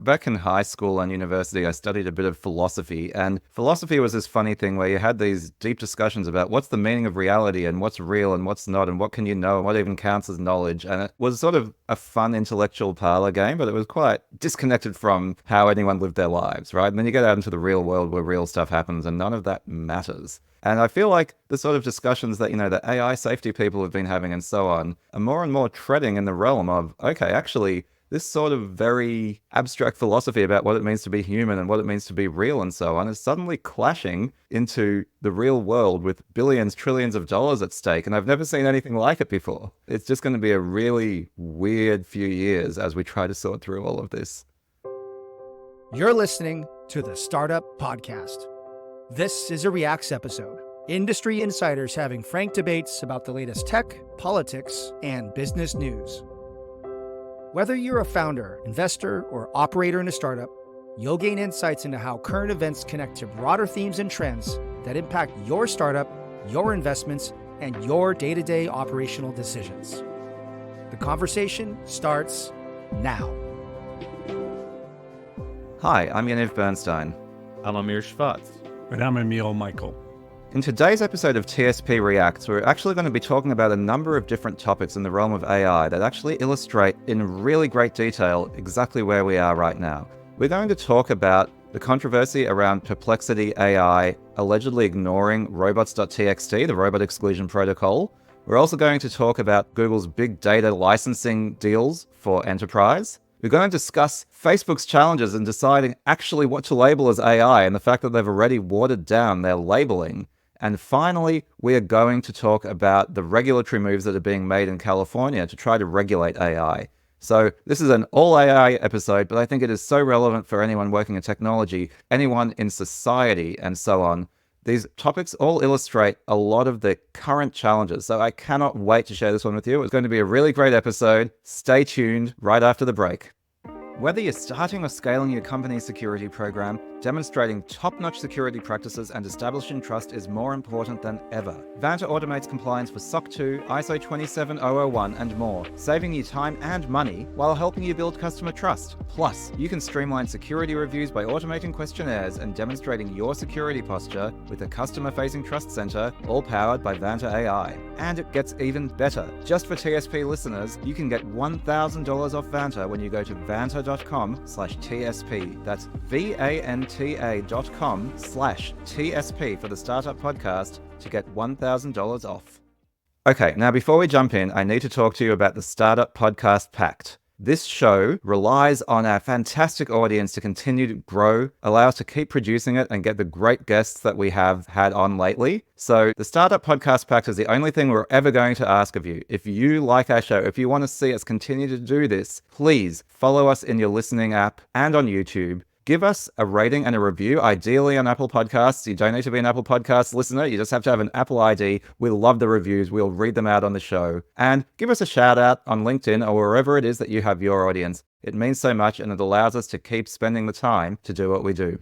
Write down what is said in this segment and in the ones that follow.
Back in high school and university, I studied a bit of philosophy, and philosophy was this funny thing where you had these deep discussions about what's the meaning of reality and what's real and what's not and what can you know and what even counts as knowledge. And it was sort of a fun intellectual parlor game, but it was quite disconnected from how anyone lived their lives, right? And then you get out into the real world where real stuff happens and none of that matters. And I feel like the sort of discussions that, the AI safety people have been having and so on are more and more treading in the realm of, okay, actually, this sort of very abstract philosophy about what it means to be human and what it means to be real and so on is suddenly clashing into the real world with billions, trillions of dollars at stake. And I've never seen anything like it before. It's just going to be a really weird few years as we try to sort through all of this. You're listening to the Startup Podcast. This is a Reacts episode. Industry insiders having frank debates about the latest tech, politics, and business news. Whether you're a founder, investor, or operator in a startup, you'll gain insights into how current events connect to broader themes and trends that impact your startup, your investments, and your day-to-day operational decisions. The conversation starts now. Hi, I'm Yaniv Bernstein. I'm Amir Shevat. And I'm Emil Michael. In today's episode of TSP Reacts, we're actually going to be talking about a number of different topics in the realm of AI that actually illustrate in really great detail exactly where we are right now. We're going to talk about the controversy around Perplexity AI allegedly ignoring Robots.txt, the robot exclusion protocol. We're also going to talk about Google's big data licensing deals for enterprise. We're going to discuss Facebook's challenges in deciding actually what to label as AI and the fact that they've already watered down their labeling. And finally, we are going to talk about the regulatory moves that are being made in California to try to regulate AI. So this is an all AI episode, but I think it is so relevant for anyone working in technology, anyone in society, and so on. These topics all illustrate a lot of the current challenges, so I cannot wait to share this one with you. It's going to be a really great episode. Stay tuned right after the break. Whether you're starting or scaling your company's security program, demonstrating top-notch security practices and establishing trust is more important than ever. Vanta automates compliance for SOC 2, ISO 27001, and more, saving you time and money while helping you build customer trust. Plus, you can streamline security reviews by automating questionnaires and demonstrating your security posture with a customer-facing trust center, all powered by Vanta AI. And it gets even better. Just for TSP listeners, you can get $1,000 off Vanta when you go to vanta.com/TSP. That's vanta.com/TSP for the Startup Podcast to get $1,000 off. Okay, now before we jump in, I need to talk to you about the Startup Podcast Pact. This show relies on our fantastic audience to continue to grow, allow us to keep producing it, and get the great guests that we have had on lately. So the Startup Podcast Pact is the only thing we're ever going to ask of you. If you like our show, if you want to see us continue to do this, please follow us in your listening app and on YouTube. Give us a rating and a review, ideally on Apple Podcasts. You don't need to be an Apple Podcasts listener. You just have to have an Apple ID. We love the reviews. We'll read them out on the show. And give us a shout out on LinkedIn or wherever it is that you have your audience. It means so much and it allows us to keep spending the time to do what we do.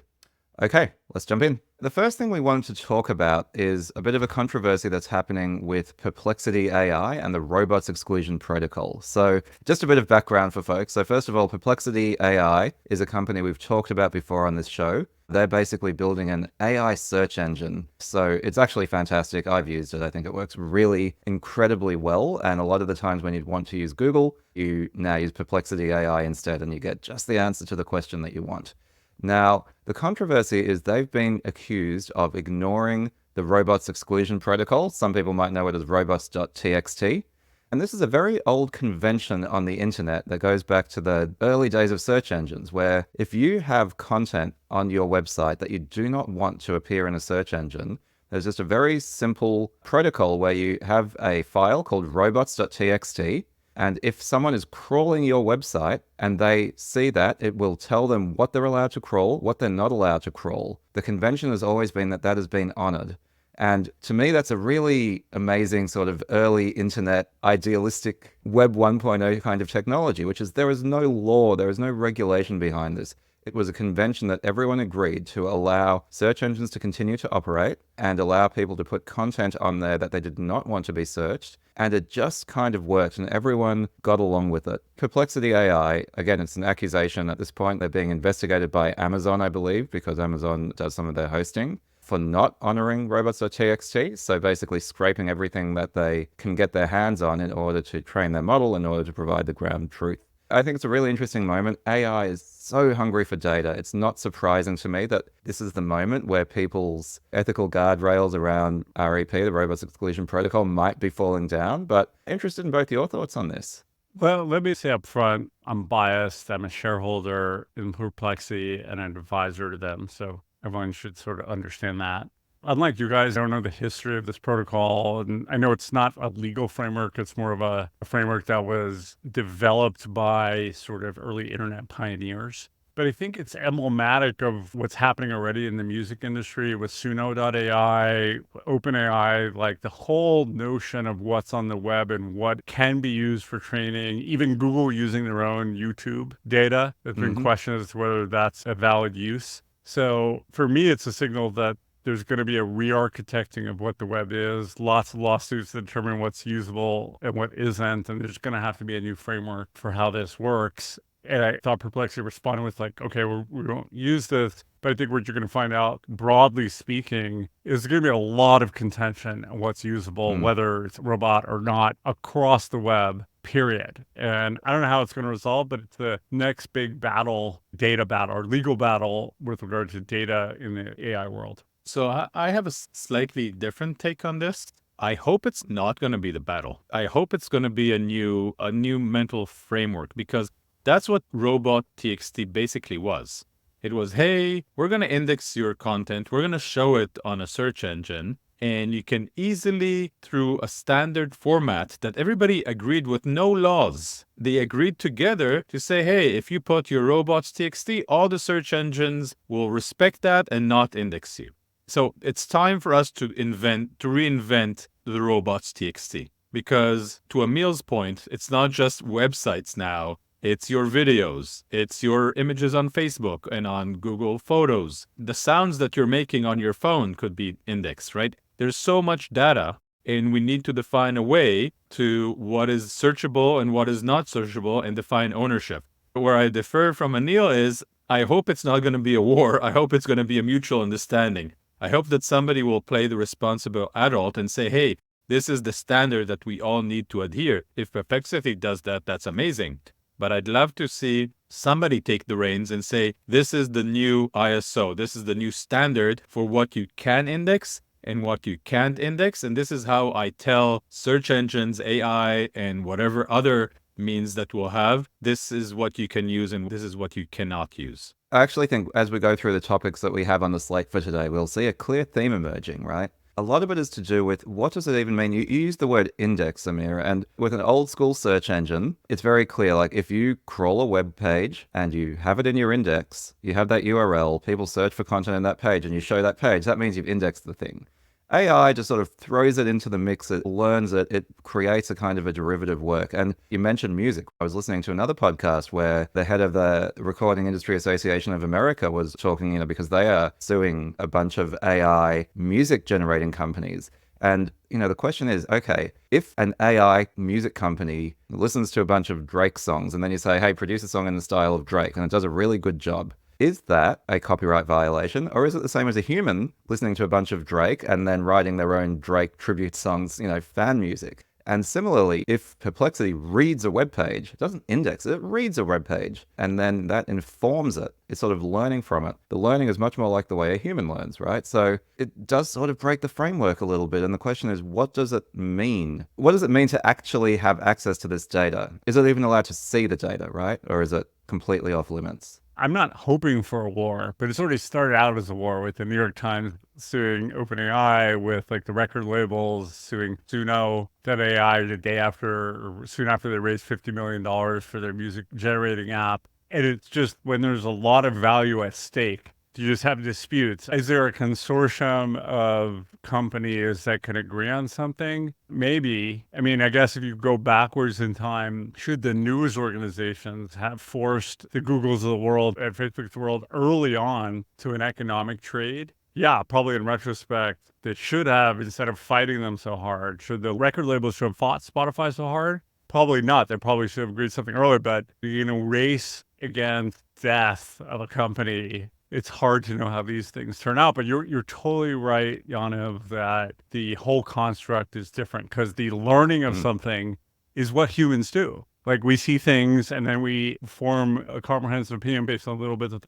Okay, let's jump in. The first thing we wanted to talk about is a bit of a controversy that's happening with Perplexity AI and the robots exclusion protocol. So just a bit of background for folks. So first of all, Perplexity AI is a company we've talked about before on this show. They're basically building an AI search engine. So it's actually fantastic. I've used it. I think it works really incredibly well. And a lot of the times when you'd want to use Google, you now use Perplexity AI instead, and you get just the answer to the question that you want. Now, the controversy is they've been accused of ignoring the robots exclusion protocol. Some people might know it as Robots.txt. And this is a very old convention on the internet that goes back to the early days of search engines, where if you have content on your website that you do not want to appear in a search engine, there's just a very simple protocol where you have a file called Robots.txt. And if someone is crawling your website and they see that, it will tell them what they're allowed to crawl, what they're not allowed to crawl. The convention has always been that that has been honored. And to me, that's a really amazing sort of early internet, idealistic Web 1.0 kind of technology, which is there is no law, there is no regulation behind this. It was a convention that everyone agreed to allow search engines to continue to operate and allow people to put content on there that they did not want to be searched. And it just kind of worked and everyone got along with it. Perplexity AI, again, it's an accusation at this point. They're being investigated by Amazon, I believe, because Amazon does some of their hosting, for not honoring Robots.txt. So basically scraping everything that they can get their hands on in order to train their model, in order to provide the ground truth. I think it's a really interesting moment. AI is so hungry for data. It's not surprising to me that this is the moment where people's ethical guardrails around REP, the Robots Exclusion Protocol, might be falling down. But interested in both your thoughts on this. Well, let me say up front, I'm biased. I'm a shareholder in Perplexity and an advisor to them. So everyone should sort of understand that. Unlike you guys, I don't know the history of this protocol. And I know it's not a legal framework. It's more of a framework that was developed by sort of early internet pioneers. But I think it's emblematic of what's happening already in the music industry with Suno.ai, OpenAI, like the whole notion of what's on the web and what can be used for training, even Google using their own YouTube data. There's been questions as to whether that's a valid use. So for me, it's a signal that there's going to be a re-architecting of what the web is, lots of lawsuits to determine what's usable and what isn't, and there's going to have to be a new framework for how this works. And I thought Perplexity responded with like, okay, we don't use this, but I think what you're going to find out, broadly speaking, is going to be a lot of contention on what's usable, whether it's a robot or not, across the web, period. And I don't know how it's going to resolve, but it's the next big battle, data battle, or legal battle with regard to data in the AI world. So I have a slightly different take on this. I hope it's not going to be the battle. I hope it's going to be a new mental framework, because that's what Robot.txt basically was. It was, hey, we're going to index your content. We're going to show it on a search engine. And you can easily, through a standard format that everybody agreed with, no laws. They agreed together to say, hey, if you put your Robots.txt, all the search engines will respect that and not index you. So it's time for us to reinvent the Robots.txt, because to Emil's point, it's not just websites now. It's your videos. It's your images on Facebook and on Google Photos. The sounds that you're making on your phone could be indexed, right? There's so much data, and we need to define a way to what is searchable and what is not searchable and define ownership. Where I differ from Anil is, I hope it's not going to be a war. I hope it's going to be a mutual understanding. I hope that somebody will play the responsible adult and say, hey, this is the standard that we all need to adhere. If Perplexity does that, that's amazing. But I'd love to see somebody take the reins and say, this is the new ISO. This is the new standard for what you can index and what you can't index. And this is how I tell search engines, AI, and whatever other means that we'll have, this is what you can use and this is what you cannot use. I actually think as we go through the topics that we have on the slate for today, we'll see a clear theme emerging, right? A lot of it is to do with what does it even mean? You use the word index, Amir, and with an old school search engine, it's very clear. Like if you crawl a web page and you have it in your index, you have that URL, people search for content in that page and you show that page, that means you've indexed the thing. AI just sort of throws it into the mix, it learns it, it creates a kind of a derivative work. And you mentioned music. I was listening to another podcast where the head of the Recording Industry Association of America was talking, because they are suing a bunch of AI music generating companies. And, the question is, okay, if an AI music company listens to a bunch of Drake songs and then you say, hey, produce a song in the style of Drake, and it does a really good job, is that a copyright violation, or is it the same as a human listening to a bunch of Drake and then writing their own Drake tribute songs, fan music? And similarly, if Perplexity reads a web page, it doesn't index it, it reads a web page, and then that informs it. It's sort of learning from it. The learning is much more like the way a human learns, right? So it does sort of break the framework a little bit. And the question is, what does it mean? What does it mean to actually have access to this data? Is it even allowed to see the data, right? Or is it completely off limits? I'm not hoping for a war, but it's already started out as a war with the New York Times suing OpenAI, with like the record labels suing Suno.ai the day after, or soon after they raised $50 million for their music generating app. And it's just when there's a lot of value at stake, Do you just have disputes? Is there a consortium of companies that can agree on something? Maybe. I mean, I guess if you go backwards in time, should the news organizations have forced the Googles of the world and Facebook's of the world early on to an economic trade? Yeah, probably in retrospect, they should have, instead of fighting them so hard. Should the record labels should have fought Spotify so hard? Probably not. They probably should have agreed something earlier, but, race against death of a company, it's hard to know how these things turn out. But you're totally right, Yaniv, that the whole construct is different because the learning of something is what humans do. Like we see things and then we form a comprehensive opinion based on a little bit of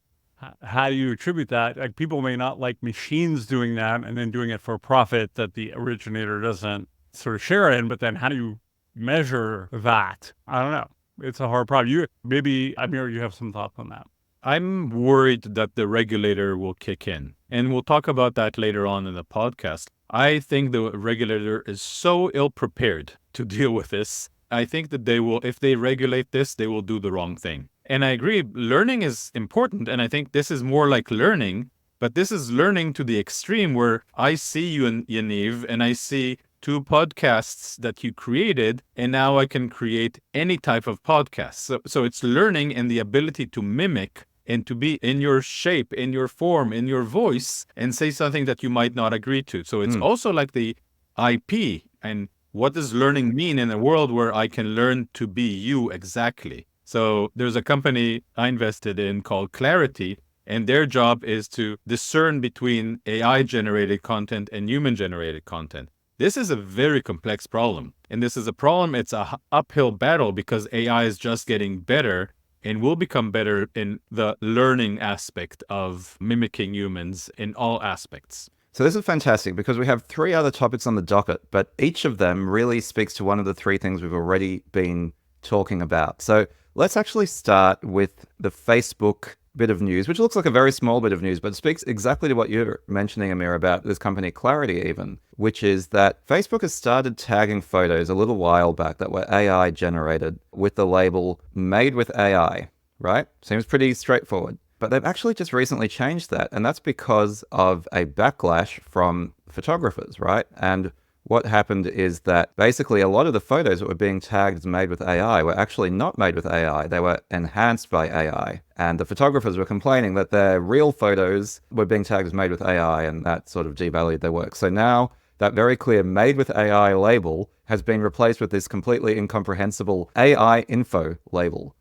how do you attribute that? Like people may not like machines doing that and then doing it for a profit that the originator doesn't sort of share in, but then how do you measure that? I don't know. It's a hard problem. Maybe, Amir, you have some thoughts on that. I'm worried that the regulator will kick in. And we'll talk about that later on in the podcast. I think the regulator is so ill-prepared to deal with this. I think that if they regulate this, they will do the wrong thing. And I agree, learning is important. And I think this is more like learning, but this is learning to the extreme where I see you, Yaniv, and I see 2 podcasts that you created, and now I can create any type of podcast. So it's learning and the ability to mimic and to be in your shape, in your form, in your voice, and say something that you might not agree to. So it's also like the IP. And what does learning mean in a world where I can learn to be you exactly? So there's a company I invested in called Clarity, and their job is to discern between AI-generated content and human-generated content. This is a very complex problem. And this is a problem, it's an uphill battle because AI is just getting better and will become better in the learning aspect of mimicking humans in all aspects. So this is fantastic because we have 3 other topics on the docket, but each of them really speaks to one of the 3 things we've already been talking about. So let's actually start with the Facebook bit of news, which looks like a very small bit of news, but speaks exactly to what you're mentioning, Amir, about this company Clarity even, which is that Facebook has started tagging photos a little while back that were AI generated with the label made with AI, right? Seems pretty straightforward. But they've actually just recently changed that, and that's because of a backlash from photographers, right? And what happened is that basically a lot of the photos that were being tagged as made with AI were actually not made with AI. They were enhanced by AI. And the photographers were complaining that their real photos were being tagged as made with AI, and that sort of devalued their work. So now that very clear made with AI label has been replaced with this completely incomprehensible AI info label.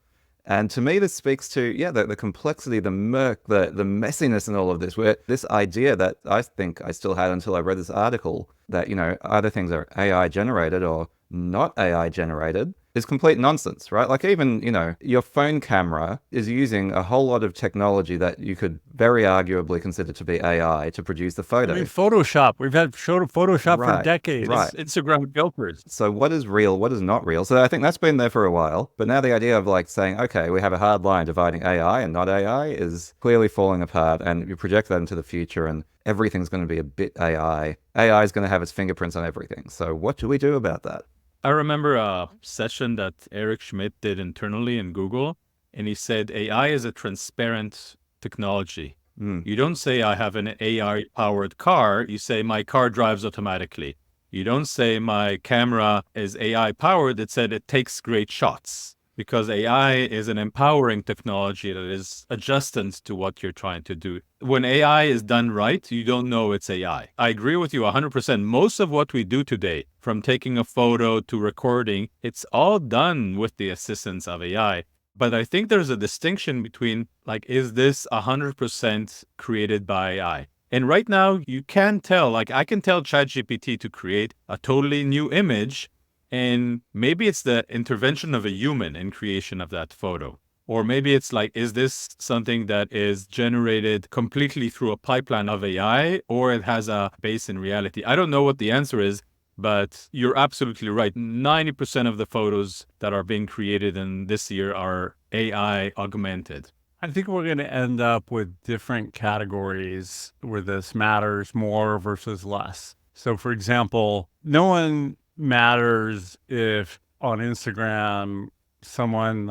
And to me, this speaks to, the complexity, the murk, the messiness in all of this, where this idea that I think I still had until I read this article that, either things are AI generated or not AI generated is complete nonsense, right? Like even, your phone camera is using a whole lot of technology that you could very arguably consider to be AI to produce the photo. I mean, Photoshop. We've had Photoshop for decades. Right. Instagram filters. So what is real? What is not real? So I think that's been there for a while. But now the idea of like saying, okay, we have a hard line dividing AI and not AI is clearly falling apart. And you project that into the future and everything's going to be a bit AI. AI is going to have its fingerprints on everything. So what do we do about that? I remember a session that Eric Schmidt did internally in Google, and he said AI is a transparent technology. You don't say I have an AI-powered car. You say my car drives automatically. You don't say my camera is AI-powered. It said it takes great shots. Because AI is an empowering technology that is adjustant to what you're trying to do. When AI is done right, you don't know it's AI. I agree with you 100%. Most of what we do today, from taking a photo to recording, it's all done with the assistance of AI. But I think there's a distinction between, is this 100% created by AI? And right now, you can tell, I can tell ChatGPT to create a totally new image, and maybe it's the intervention of a human in creation of that photo. Or maybe it's is this something that is generated completely through a pipeline of AI, or it has a base in reality? I don't know what the answer is, but you're absolutely right. 90% of the photos that are being created in this year are AI augmented. I think we're going to end up with different categories where this matters more versus less. So, for example, no one matters if on Instagram someone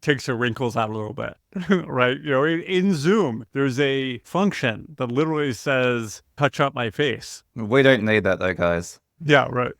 takes the wrinkles out a little bit, right? In Zoom, there's a function that literally says, touch up my face. We don't need that though, guys. Yeah, right.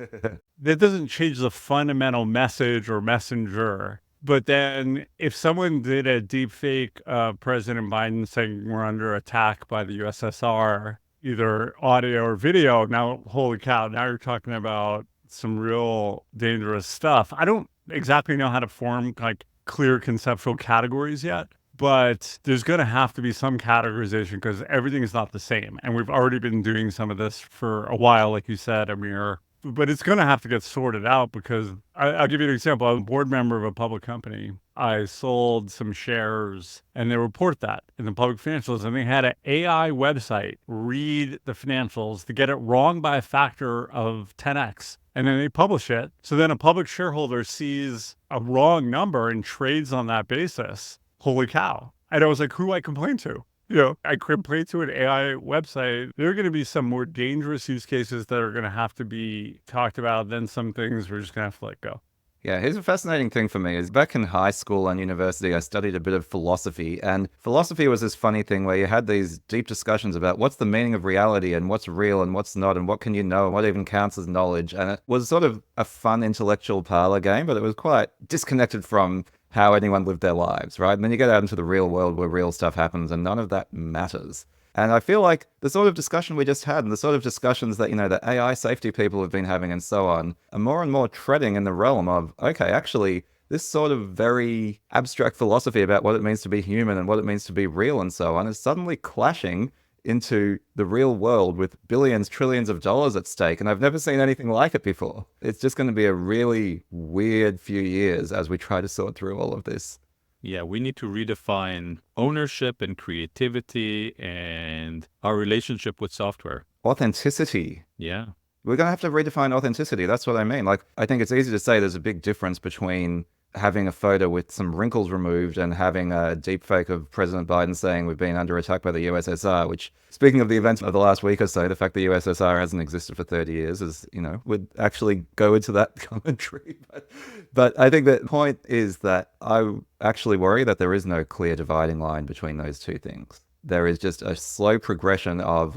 That doesn't change the fundamental message or messenger. But then if someone did a deep fake President Biden saying we're under attack by the USSR, either audio or video, now, holy cow, now you're talking about some real dangerous stuff. I don't exactly know how to form like clear conceptual categories yet, but there's going to have to be some categorization because everything is not the same. And we've already been doing some of this for a while, like you said, Amir. But it's going to have to get sorted out because I'll give you an example. I'm a board member of a public company. I sold some shares and they report that in the public financials. And they had an AI website read the financials to get it wrong by a factor of 10x. And then they publish it. So then a public shareholder sees a wrong number and trades on that basis. Holy cow. And I was like, who do I complain to? I complain to an AI website. There are going to be some more dangerous use cases that are going to have to be talked about. Then some things we're just going to have to let go. Yeah, here's a fascinating thing for me is back in high school and university, I studied a bit of philosophy. And philosophy was this funny thing where you had these deep discussions about what's the meaning of reality and what's real and what's not and what can you know and what even counts as knowledge. And it was sort of a fun intellectual parlor game, but it was quite disconnected from how anyone lived their lives, right? And then you get out into the real world where real stuff happens and none of that matters. And I feel like the sort of discussion we just had and the sort of discussions that, the AI safety people have been having and so on are more and more treading in the realm of, okay, actually, this sort of very abstract philosophy about what it means to be human and what it means to be real and so on is suddenly clashing into the real world with billions, trillions of dollars at stake. And I've never seen anything like it before. It's just going to be a really weird few years as we try to sort through all of this. Yeah, we need to redefine ownership and creativity and our relationship with software. Authenticity. Yeah. We're going to have to redefine authenticity. That's what I mean. Like, I think it's easy to say there's a big difference between having a photo with some wrinkles removed and having a deep fake of President Biden saying we've been under attack by the USSR, which, speaking of the events of the last week or so, the fact the USSR hasn't existed for 30 years is, would actually go into that commentary. But I think the point is that I actually worry that there is no clear dividing line between those two things. There is just a slow progression of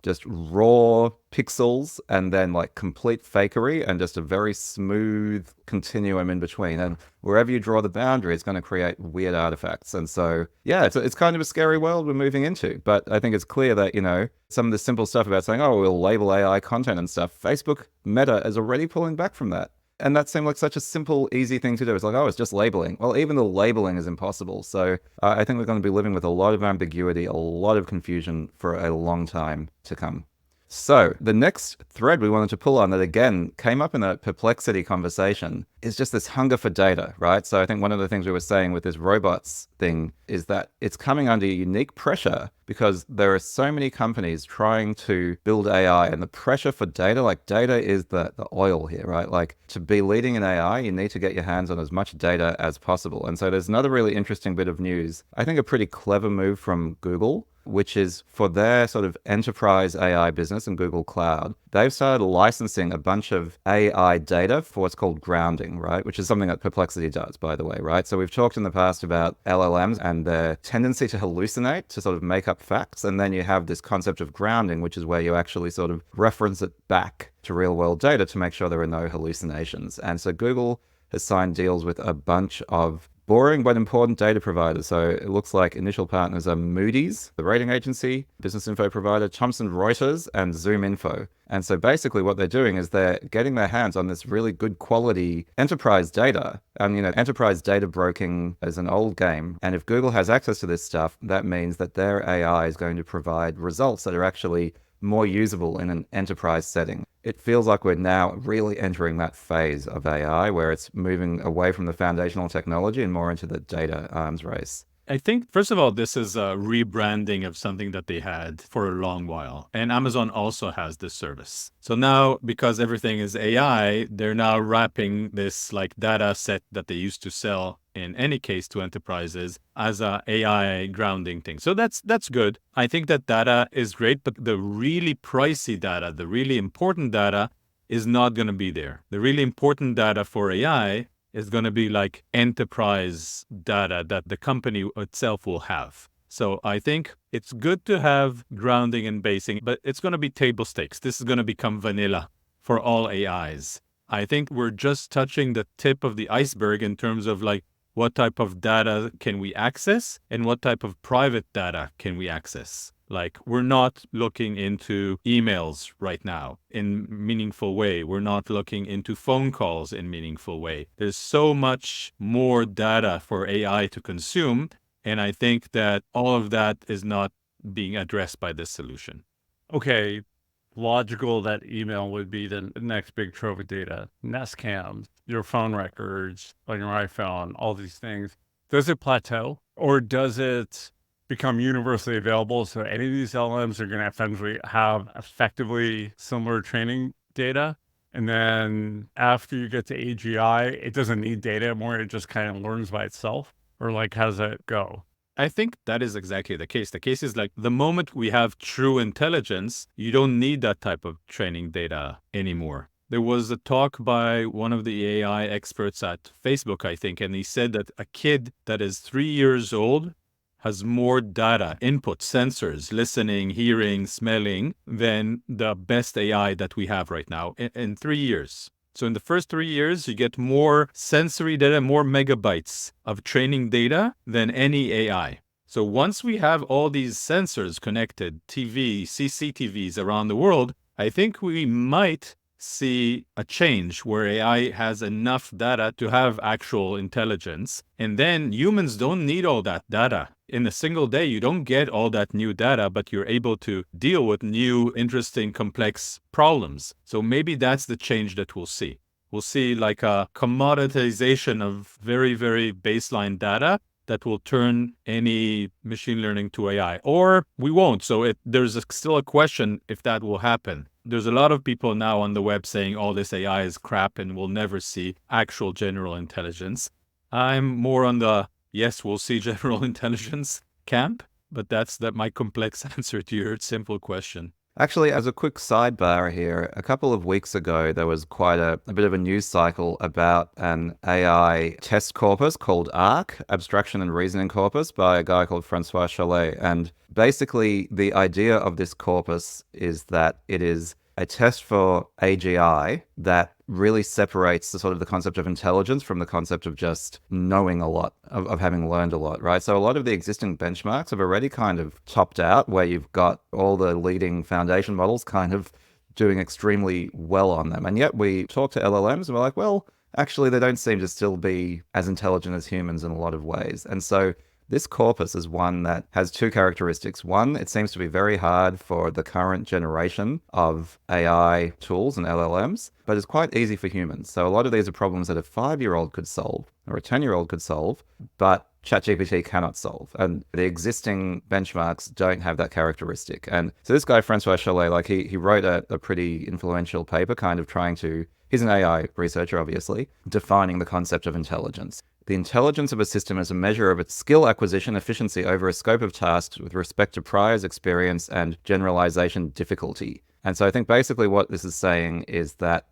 just raw pixels and then complete fakery and just a very smooth continuum in between. And wherever you draw the boundary, it's going to create weird artifacts. And so, yeah, it's kind of a scary world we're moving into. But I think it's clear that, some of the simple stuff about saying, oh, we'll label AI content and stuff, Facebook Meta is already pulling back from that. And that seemed like such a simple, easy thing to do. It's like, oh, it's just labeling. Well, even the labeling is impossible. So I think we're going to be living with a lot of ambiguity, a lot of confusion for a long time to come. So the next thread we wanted to pull on that, again, came up in a Perplexity conversation is just this hunger for data, right? So I think one of the things we were saying with this robots thing is that it's coming under unique pressure because there are so many companies trying to build AI and the pressure for data, data is the oil here, right? To be leading in AI, you need to get your hands on as much data as possible. And so there's another really interesting bit of news. I think a pretty clever move from Google, which is for their sort of enterprise AI business in Google Cloud. They've started licensing a bunch of AI data for what's called grounding, right? Which is something that Perplexity does, by the way, right? So we've talked in the past about LLMs and their tendency to hallucinate, to sort of make up facts. And then you have this concept of grounding, which is where you actually sort of reference it back to real world data to make sure there are no hallucinations. And so Google has signed deals with a bunch of boring but important data providers. So it looks like initial partners are Moody's, the rating agency, business info provider, Thomson Reuters, and Zoom Info. And so basically what they're doing is they're getting their hands on this really good quality enterprise data. And, enterprise data broking is an old game. And if Google has access to this stuff, that means that their AI is going to provide results that are actually more usable in an enterprise setting. It feels like we're now really entering that phase of AI where it's moving away from the foundational technology and more into the data arms race. I think, first of all, this is a rebranding of something that they had for a long while. And Amazon also has this service. So now, because everything is AI, they're now wrapping this data set that they used to sell in any case to enterprises as a AI grounding thing. So that's good. I think that data is great, but the really pricey data, the really important data is not going to be there. The really important data for AI is going to be like enterprise data that the company itself will have. So I think it's good to have grounding and basing, but it's going to be table stakes. This is going to become vanilla for all AIs. I think we're just touching the tip of the iceberg in terms of like what type of data can we access and what type of private data can we access. Like, we're not looking into emails right now in meaningful way. We're not looking into phone calls in meaningful way. There's so much more data for AI to consume. And I think that all of that is not being addressed by this solution. Okay, logical that email would be the next big trove of data. Nest cams, your phone records on your iPhone, all these things. Does it plateau, or does it become universally available so any of these LLMs are going to eventually have effectively similar training data? And then after you get to AGI, it doesn't need data anymore. It just kind of learns by itself? Or like, how does that go? I think that is exactly the case. The case is like the moment we have true intelligence, you don't need that type of training data anymore. There was a talk by one of the AI experts at Facebook, I think, and he said that a kid that is 3 years old has more data, input, sensors, listening, hearing, smelling, than the best AI that we have right now in 3 years. So in the first 3 years, you get more sensory data, more megabytes of training data than any AI. So once we have all these sensors connected, TV, CCTVs around the world, I think we might see a change where AI has enough data to have actual intelligence. And then humans don't need all that data. In a single day, you don't get all that new data, but you're able to deal with new, interesting, complex problems. So maybe that's the change that we'll see. We'll see like a commoditization of very, very baseline data that will turn any machine learning to AI, or we won't. So there's still a question if that will happen. There's a lot of people now on the web saying all this AI is crap and we'll never see actual general intelligence. I'm more on the yes, we'll see general intelligence camp, but that's my complex answer to your simple question. Actually, as a quick sidebar here, a couple of weeks ago, there was quite a bit of a news cycle about an AI test corpus called ARC, Abstraction and Reasoning Corpus, by a guy called Francois Chollet. And basically, the idea of this corpus is that it is a test for AGI that really separates the sort of the concept of intelligence from the concept of just knowing a lot, of having learned a lot, right? So a lot of the existing benchmarks have already kind of topped out, where you've got all the leading foundation models kind of doing extremely well on them. And yet we talk to LLMs and we're like, well, actually, they don't seem to still be as intelligent as humans in a lot of ways. And so this corpus is one that has two characteristics. One, it seems to be very hard for the current generation of AI tools and LLMs, but it's quite easy for humans. So a lot of these are problems that a 5-year-old could solve or a 10-year-old could solve, but ChatGPT cannot solve. And the existing benchmarks don't have that characteristic. And so this guy, Francois Chollet, like he wrote a pretty influential paper kind of trying to, he's an AI researcher, obviously, defining the concept of intelligence. The intelligence of a system is a measure of its skill acquisition efficiency over a scope of tasks with respect to priors experience and generalization difficulty. And so I think basically what this is saying is that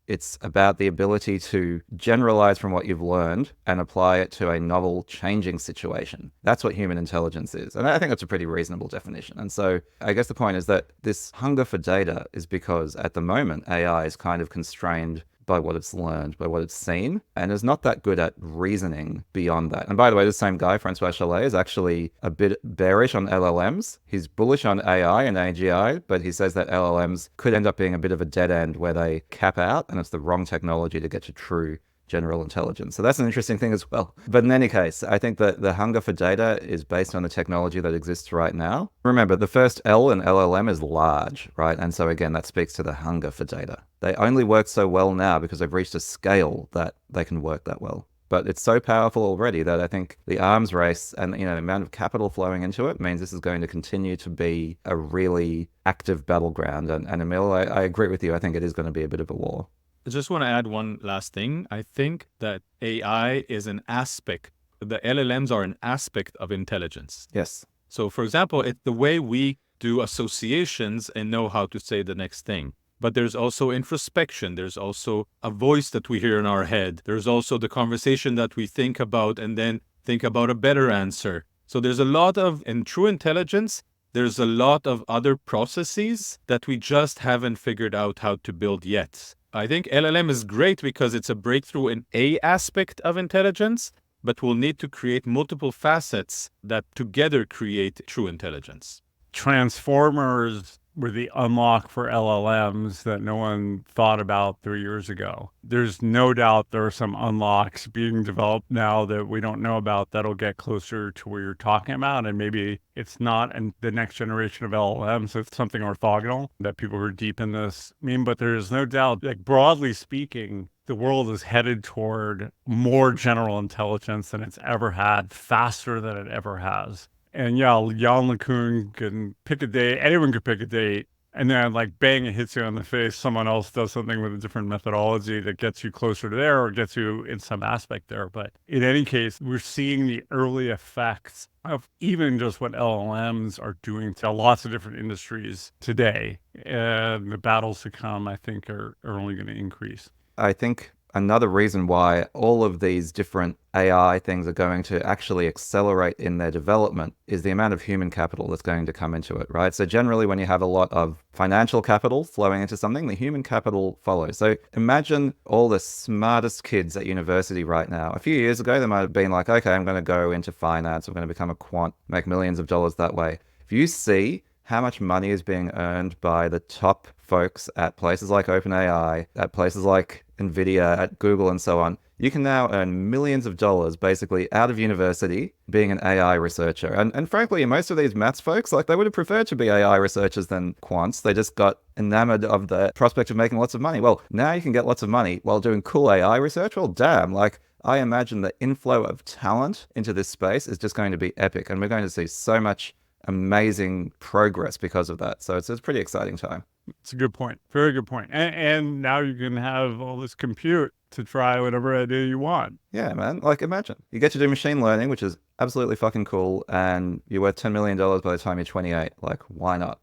it's about the ability to generalize from what you've learned and apply it to a novel changing situation. That's what human intelligence is. And I think that's a pretty reasonable definition. And so I guess the point is that this hunger for data is because at the moment, AI is kind of constrained by what it's learned, by what it's seen, and is not that good at reasoning beyond that. And by the way, the same guy, Francois Chollet, is actually a bit bearish on LLMs. He's bullish on AI and AGI, but he says that LLMs could end up being a bit of a dead end where they cap out, and it's the wrong technology to get to true general intelligence. So that's an interesting thing as well. But in any case, I think that the hunger for data is based on the technology that exists right now. Remember, the first L in LLM is large, right? And so again, that speaks to the hunger for data. They only work so well now because they've reached a scale that they can work that well. But it's so powerful already that I think the arms race and the amount of capital flowing into it means this is going to continue to be a really active battleground. And Emil, I agree with you. I think it is going to be a bit of a war. I just want to add one last thing. I think that AI is an aspect, the LLMs are an aspect of intelligence. Yes. So for example, it's the way we do associations and know how to say the next thing. but there's also introspection. There's also a voice that we hear in our head. There's also the conversation that we think about and then think about a better answer. So there's a lot of, in true intelligence, there's a lot of other processes that we just haven't figured out how to build yet. I think LLM is great because it's a breakthrough in a aspect of intelligence, but we'll need to create multiple facets that together create true intelligence. Transformers were the unlock for LLMs that no one thought about 3 years ago. There's no doubt there are some unlocks being developed now that we don't know about that'll get closer to where you're talking about. And maybe it's not in the next generation of LLMs, it's something orthogonal that people who are deep in this mean. But there's no doubt, like broadly speaking, the world is headed toward more general intelligence than it's ever had, faster than it ever has. And yeah, Jan LeCun can pick a date, anyone could pick a date, and then like bang, it hits you on the face. Someone else does something with a different methodology that gets you closer to there or gets you in some aspect there. But in any case, we're seeing the early effects of even just what LLMs are doing to lots of different industries today. And the battles to come, I think, are only going to increase. I think another reason why all of these different AI things are going to actually accelerate in their development is the amount of human capital that's going to come into it, right? So generally, when you have a lot of financial capital flowing into something, the human capital follows. So imagine all the smartest kids at university right now. A few years ago, they might have been like, okay, I'm going to go into finance. I'm going to become a quant, make millions of dollars that way. If you see how much money is being earned by the top folks at places like OpenAI, at places like NVIDIA, at Google, and so on, you can now earn millions of dollars basically out of university being an AI researcher. And frankly, most of these maths folks, like they would have preferred to be AI researchers than quants. They just got enamored of the prospect of making lots of money. Well, now you can get lots of money while doing cool AI research. Well, damn, like I imagine the inflow of talent into this space is just going to be epic. And we're going to see so much amazing progress because of that. So it's a pretty exciting time. It's a good point. Very good point. And now you can have all this compute to try whatever idea you want. Yeah, man. Like imagine you get to do machine learning, which is absolutely fucking cool. And you're worth $10 million by the time you're 28. Like, why not?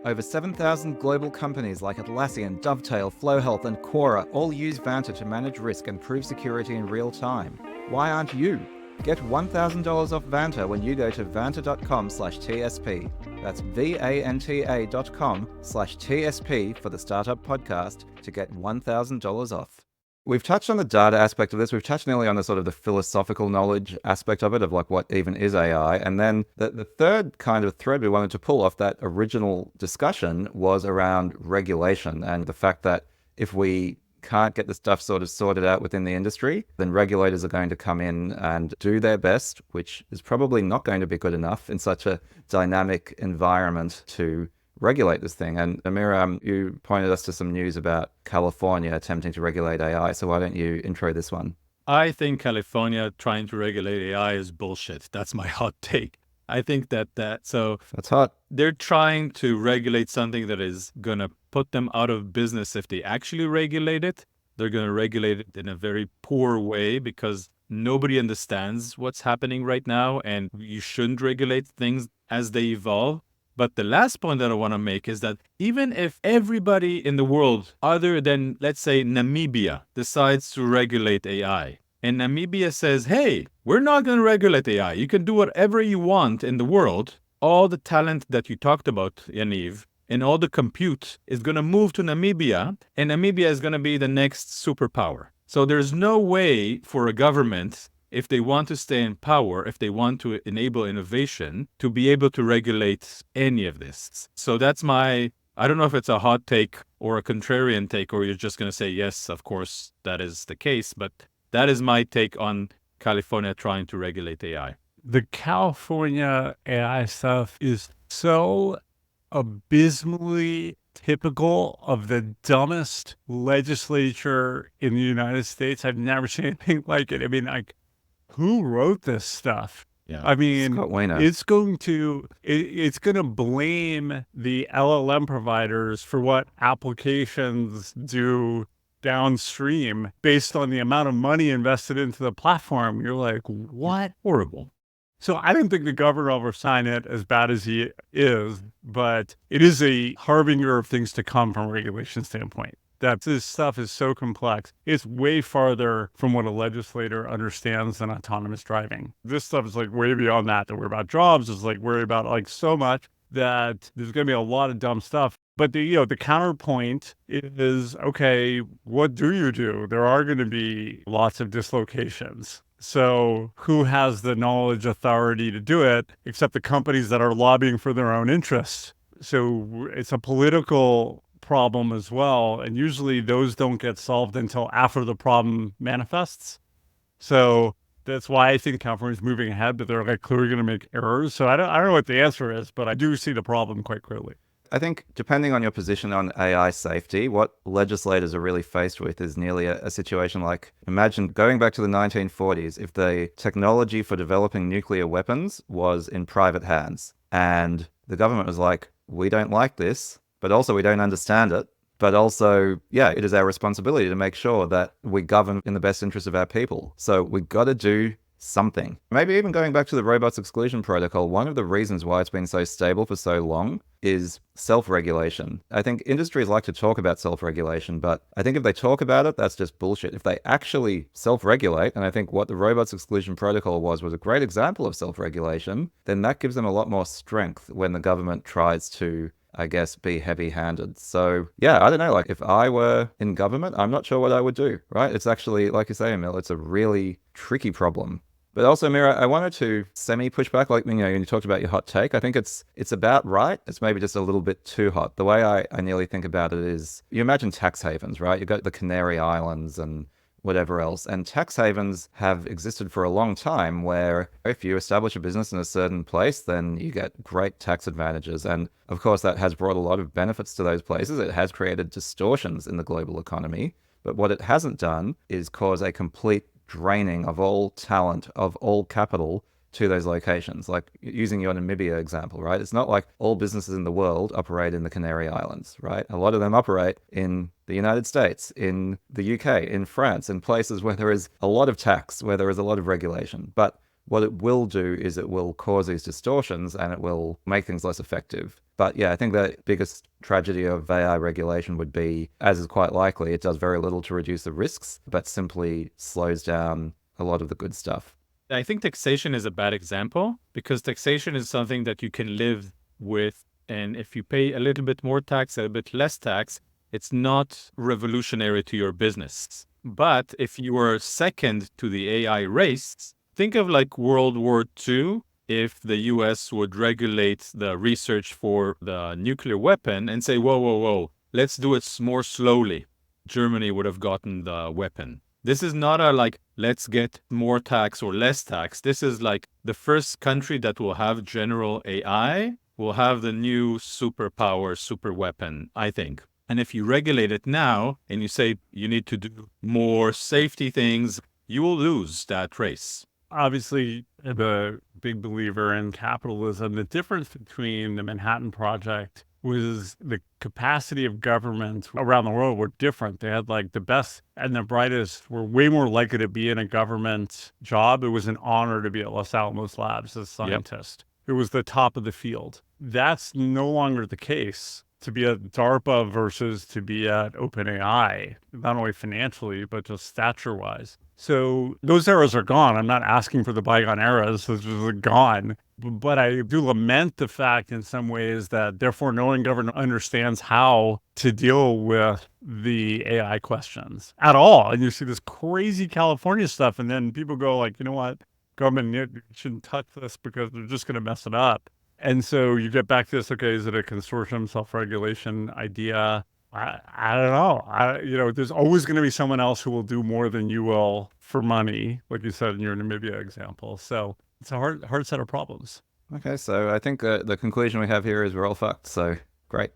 Over 7,000 global companies like Atlassian, Dovetail, Flow Health, and Quora all use Vanta to manage risk and prove security in real time. Why aren't you? Get $1,000 off Vanta when you go to vanta.com/TSP. That's VANTA.com/TSP for the Startup Podcast to get $1,000 off. We've touched on the data aspect of this. We've touched nearly on the sort of the philosophical knowledge aspect of it, of like what even is AI. And then the third kind of thread we wanted to pull off that original discussion was around regulation and the fact that if we can't get the stuff sort of sorted out within the industry, then regulators are going to come in and do their best, which is probably not going to be good enough in such a dynamic environment to regulate this thing. And Amir, you pointed us to some news about California attempting to regulate AI. So why don't you intro this one? I think California trying to regulate AI is bullshit. That's my hot take. I think that's hot. They're trying to regulate something that is going to put them out of business if they actually regulate it. They're going to regulate it in a very poor way because nobody understands what's happening right now, and you shouldn't regulate things as they evolve. But the last point that I want to make is that even if everybody in the world, other than, let's say, Namibia, decides to regulate AI, and Namibia says, hey, we're not going to regulate AI. You can do whatever you want in the world. All the talent that you talked about, Yaniv, and all the compute is going to move to Namibia, and Namibia is going to be the next superpower. So there's no way for a government, if they want to stay in power, if they want to enable innovation, to be able to regulate any of this. So that's I don't know if it's a hot take or a contrarian take, or you're just going to say, yes, of course, that is the case, but that is my take on California trying to regulate AI. The California AI stuff is so abysmally typical of the dumbest legislature in the United States. I've never seen anything like it. I mean, like, who wrote this stuff? Yeah. I mean, it's going to blame the LLM providers for what applications do downstream based on the amount of money invested into the platform. You're like, what? Horrible. So I don't think the governor will ever sign it, as bad as he is, but it is a harbinger of things to come from a regulation standpoint. That this stuff is so complex. It's way farther from what a legislator understands than autonomous driving. This stuff is like way beyond that. To worry about jobs, is like worry about like so much that there's going to be a lot of dumb stuff. But the counterpoint is, okay, what do you do? There are going to be lots of dislocations. So who has the knowledge authority to do it except the companies that are lobbying for their own interests? So it's a political problem as well. And usually those don't get solved until after the problem manifests. So that's why I think California is moving ahead, but they're like clearly going to make errors. So I don't know what the answer is, but I do see the problem quite clearly. I think depending on your position on AI safety, what legislators are really faced with is nearly a situation like, imagine going back to the 1940s, if the technology for developing nuclear weapons was in private hands and the government was like, we don't like this, but also we don't understand it. But also, yeah, it is our responsibility to make sure that we govern in the best interest of our people. So we've got to do something. Maybe even going back to the robots exclusion protocol, one of the reasons why it's been so stable for so long is self-regulation. I think industries like to talk about self-regulation, but I think if they talk about it, that's just bullshit. If they actually self-regulate, and I think what the robots exclusion protocol was a great example of self-regulation, then that gives them a lot more strength when the government tries to, I guess, be heavy-handed. So yeah, I don't know, like if I were in government, I'm not sure what I would do, right? It's actually, like you say, Emil, it's a really tricky problem. But also, Amir, I wanted to semi-push back, like, when you talked about your hot take. I think it's about right. It's maybe just a little bit too hot. The way I nearly think about it is, you imagine tax havens, right? You've got the Canary Islands and whatever else. And tax havens have existed for a long time where if you establish a business in a certain place, then you get great tax advantages. And of course, that has brought a lot of benefits to those places. It has created distortions in the global economy. But what it hasn't done is cause a complete draining of all talent, of all capital to those locations. Like using your Namibia example, right? It's not like all businesses in the world operate in the Canary Islands, right? A lot of them operate in the United States, in the UK, in France, in places where there is a lot of tax, where there is a lot of regulation. But what it will do is it will cause these distortions and it will make things less effective. But yeah, I think the biggest tragedy of AI regulation would be, as is quite likely, it does very little to reduce the risks, but simply slows down a lot of the good stuff. I think taxation is a bad example because taxation is something that you can live with. And if you pay a little bit more tax, a bit less tax, it's not revolutionary to your business. But if you were second to the AI race, think of like World War II. If the US would regulate the research for the nuclear weapon and say, whoa, let's do it more slowly, Germany would have gotten the weapon. This is not a like, let's get more tax or less tax. This is like the first country that will have general AI will have the new superpower, super weapon, I think. And if you regulate it now and you say you need to do more safety things, you will lose that race. Obviously, I'm a big believer in capitalism. The difference between the Manhattan Project was the capacity of governments around the world were different. They had like the best and the brightest were way more likely to be in a government job. It was an honor to be at Los Alamos Labs as a scientist. Yep. It was the top of the field. That's no longer the case. To be at DARPA versus to be at OpenAI, not only financially, but just stature-wise. So those eras are gone. I'm not asking for the bygone eras. Those are gone. But I do lament the fact in some ways that therefore no one government understands how to deal with the AI questions at all. And you see this crazy California stuff. And then people go like, you know what, government, you shouldn't touch this because they're just going to mess it up. And so you get back to this, okay, is it a consortium self-regulation idea? I don't know. There's always going to be someone else who will do more than you will for money, like you said in your Namibia example. So it's a hard set of problems. Okay, so I think the conclusion we have here is we're all fucked. So Great.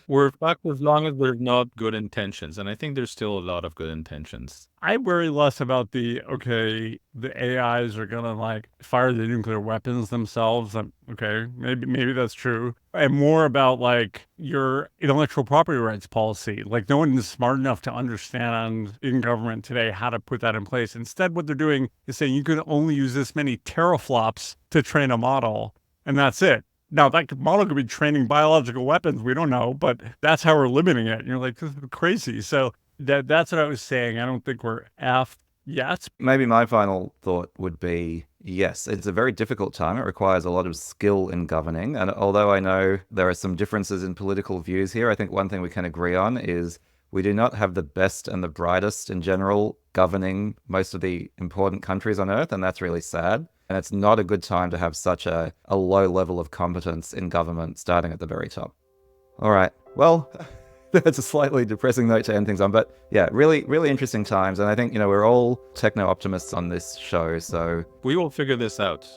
We're fucked as long as there's not good intentions. And I think there's still a lot of good intentions. I worry less about the AIs are going to like fire the nuclear weapons themselves. Okay, maybe that's true. And more about like your intellectual property rights policy. Like no one is smart enough to understand in government today how to put that in place. Instead, what they're doing is saying you can only use this many teraflops to train a model, and that's it. Now, that model could be training biological weapons. We don't know, but that's how we're limiting it. And you're like, this is crazy. So that's what I was saying. I don't think we're effed yet. Maybe my final thought would be, yes, it's a very difficult time. It requires a lot of skill in governing. And although I know there are some differences in political views here, I think one thing we can agree on is we do not have the best and the brightest in general governing most of the important countries on Earth. And that's really sad. And it's not a good time to have such a low level of competence in government starting at the very top. All right. Well, that's a slightly depressing note to end things on. But yeah, really, really interesting times. And I think, we're all techno-optimists on this show. So we will figure this out.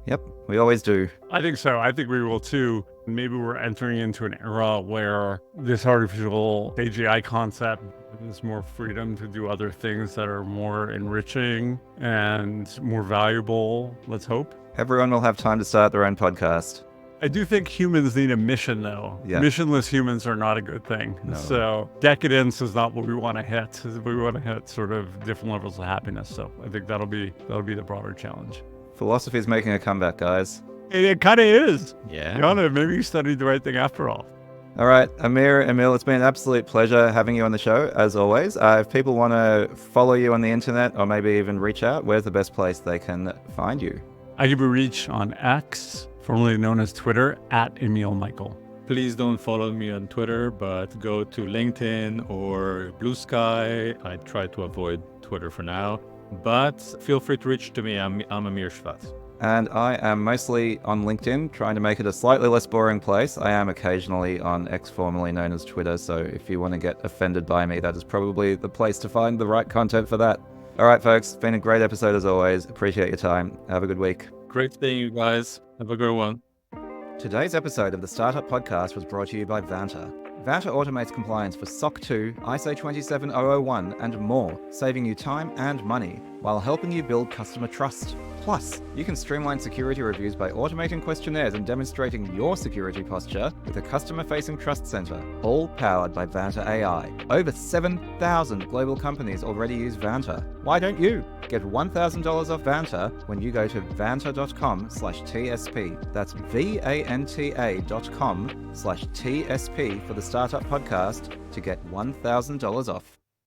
Yep, we always do. I think so. I think we will too. Maybe we're entering into an era where this artificial AGI concept is more freedom to do other things that are more enriching and more valuable. Let's hope. Everyone will have time to start their own podcast. I do think humans need a mission, though. Yeah. Missionless humans are not a good thing. No. So decadence is not what we want to hit. We want to hit sort of different levels of happiness. So I think that'll be the broader challenge. Philosophy is making a comeback, guys. It kind of is. Yeah. Yana, maybe you studied the right thing after all. All right, Amir, Emil, it's been an absolute pleasure having you on the show, as always. If people want to follow you on the internet or maybe even reach out, where's the best place they can find you? I can be reached on X, formerly known as Twitter, @Emil Michael. Please don't follow me on Twitter, but go to LinkedIn or Blue Sky. I try to avoid Twitter for now, but feel free to reach to me. I'm Amir Shevat. And I am mostly on LinkedIn, trying to make it a slightly less boring place. I am occasionally on X, formerly known as Twitter, so if you want to get offended by me, that is probably the place to find the right content for that. All right, folks, been a great episode as always. Appreciate your time. Have a good week. Great seeing you guys. Have a good one. Today's episode of the Startup Podcast was brought to you by Vanta. Vanta automates compliance for SOC 2, ISO 27001, and more, saving you time and money, while helping you build customer trust. Plus, you can streamline security reviews by automating questionnaires and demonstrating your security posture with a customer-facing trust center, all powered by Vanta AI. Over 7,000 global companies already use Vanta. Why don't you? Get $1,000 off Vanta when you go to vanta.com/TSP. That's VANTA.com/TSP for the Startup Podcast to get $1,000 off.